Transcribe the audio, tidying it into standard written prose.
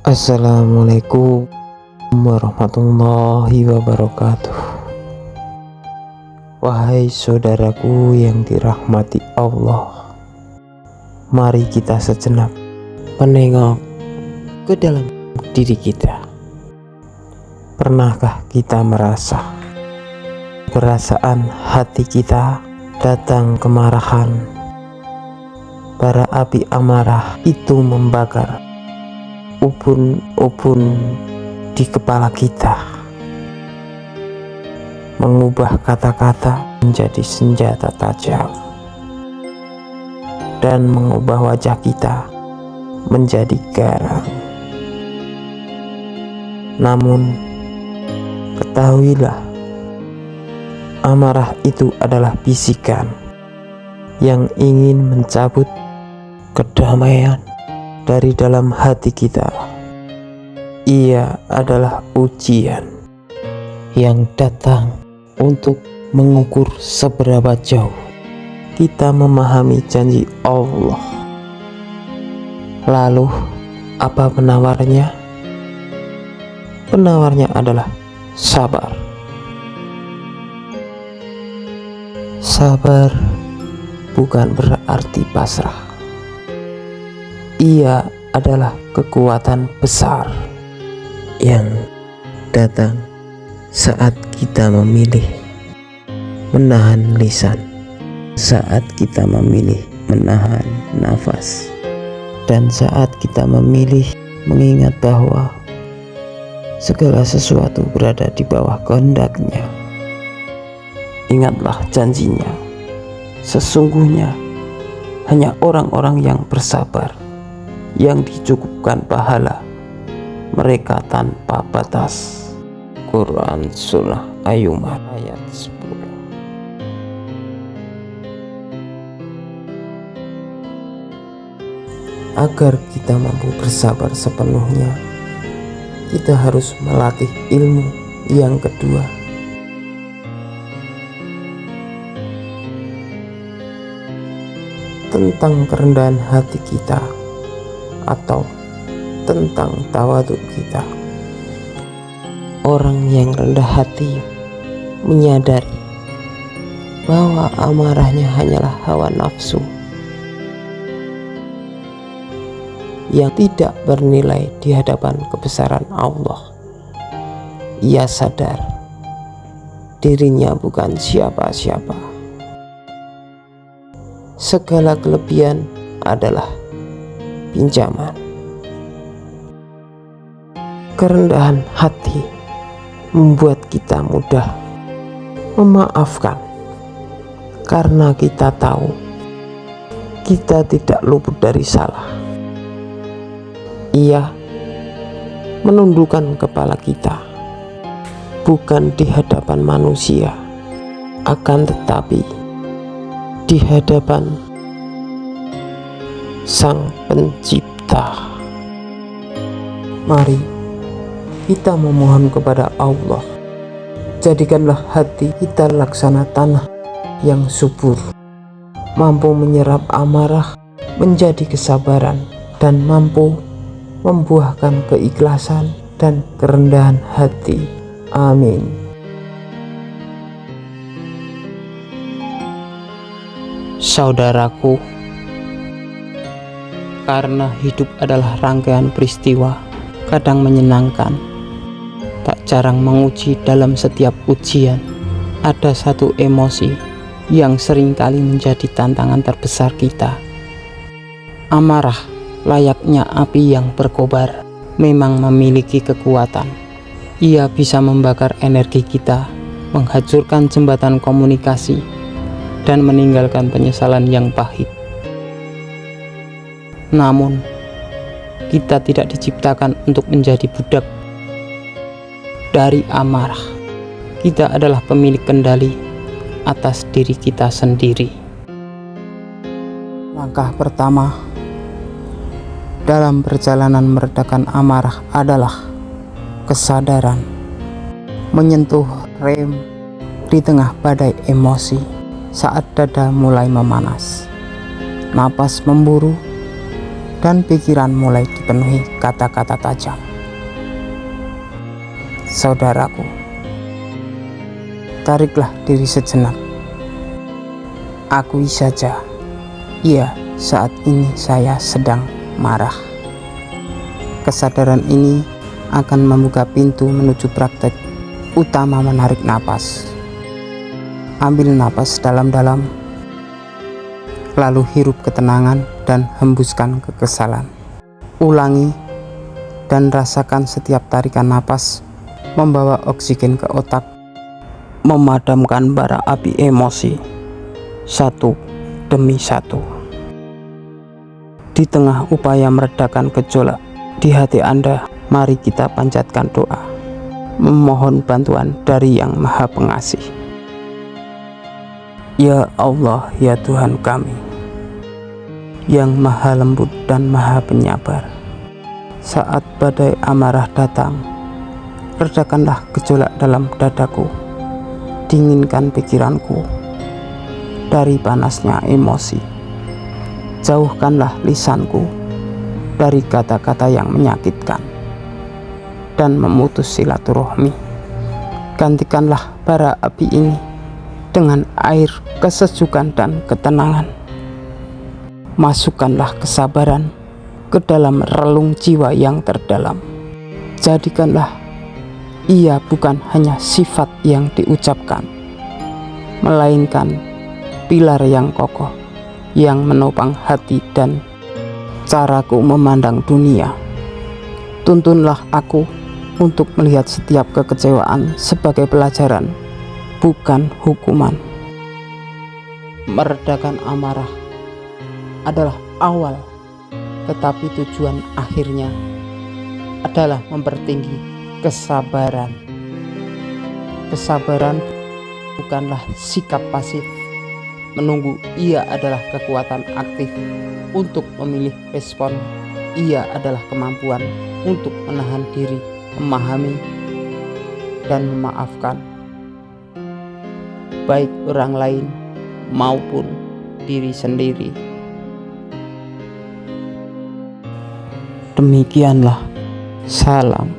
Assalamualaikum warahmatullahi wabarakatuh. Wahai saudaraku yang dirahmati Allah, mari kita sejenak menengok ke dalam diri kita. Pernahkah kita merasa perasaan hati kita datang kemarahan? Bara api amarah itu membakar ubun-ubun di kepala kita, mengubah kata-kata menjadi senjata tajam, dan mengubah wajah kita menjadi garang. Namun ketahuilah, amarah itu adalah bisikan yang ingin mencabut kedamaian dari dalam hati kita. Ia adalah ujian yang datang untuk mengukur seberapa jauh kita memahami janji Allah. Lalu apa penawarnya? Penawarnya adalah sabar. Sabar bukan berarti pasrah. Ia adalah kekuatan besar yang datang saat kita memilih menahan lisan, saat kita memilih menahan nafas, dan saat kita memilih mengingat bahwa segala sesuatu berada di bawah kehendaknya. Ingatlah janjinya, sesungguhnya hanya orang-orang yang bersabar yang dicukupkan pahala mereka tanpa batas. Quran Surah Ayuman ayat 10. Agar kita mampu bersabar sepenuhnya, kita harus melatih ilmu yang kedua, tentang kerendahan hati kita atau tentang tawaduk kita. Orang yang rendah hati menyadari bahwa amarahnya hanyalah hawa nafsu yang tidak bernilai di hadapan kebesaran Allah. Ia sadar dirinya bukan siapa-siapa. Segala kelebihan adalah pinjaman. Kerendahan hati membuat kita mudah memaafkan, karena kita tahu kita tidak luput dari salah. Ia menundukkan kepala kita bukan di hadapan manusia, akan tetapi di hadapan Sang Pencipta. Mari kita memohon kepada Allah, jadikanlah hati kita laksana tanah yang subur, mampu menyerap amarah menjadi kesabaran, dan mampu membuahkan keikhlasan dan kerendahan hati. Amin. Saudaraku, karena hidup adalah rangkaian peristiwa, kadang menyenangkan, tak jarang menguji. Dalam setiap ujian ada satu emosi yang seringkali menjadi tantangan terbesar kita. Amarah, layaknya api yang berkobar, memang memiliki kekuatan. Ia bisa membakar energi kita, menghancurkan jembatan komunikasi, dan meninggalkan penyesalan yang pahit. Namun, kita tidak diciptakan untuk menjadi budak dari amarah. Kita adalah pemilik kendali atas diri kita sendiri. Langkah pertama dalam perjalanan meredakan amarah adalah kesadaran, menyentuh rem di tengah badai emosi saat dada mulai memanas, napas memburu, dan pikiran mulai dipenuhi kata-kata tajam. Saudaraku, tariklah diri sejenak. Akui saja, ya, saat ini saya sedang marah. Kesadaran ini akan membuka pintu menuju praktek utama menarik napas. Ambil napas dalam-dalam, lalu hirup ketenangan dan hembuskan kekesalan. Ulangi dan rasakan setiap tarikan napas membawa oksigen ke otak, memadamkan bara api emosi satu demi satu. Di tengah upaya meredakan gejolak di hati Anda, mari kita panjatkan doa, memohon bantuan dari Yang Maha Pengasih. Ya Allah, ya Tuhan kami, yang Maha Lembut dan Maha Penyabar, saat badai amarah datang, redakanlah gejolak dalam dadaku, dinginkan pikiranku dari panasnya emosi, jauhkanlah lisanku dari kata-kata yang menyakitkan dan memutus silaturahmi. Gantikanlah bara api ini dengan air kesejukan dan ketenangan. Masukkanlah kesabaran ke dalam relung jiwa yang terdalam. Jadikanlah ia bukan hanya sifat yang diucapkan, melainkan pilar yang kokoh yang menopang hati dan caraku memandang dunia. Tuntunlah aku untuk melihat setiap kekecewaan sebagai pelajaran, bukan hukuman. Meredakan amarah adalah awal, tetapi tujuan akhirnya adalah mempertinggi kesabaran. Kesabaran bukanlah sikap pasif menunggu, ia adalah kekuatan aktif untuk memilih respon. Ia adalah kemampuan untuk menahan diri, memahami dan memaafkan, baik orang lain maupun diri sendiri. Demikianlah, salam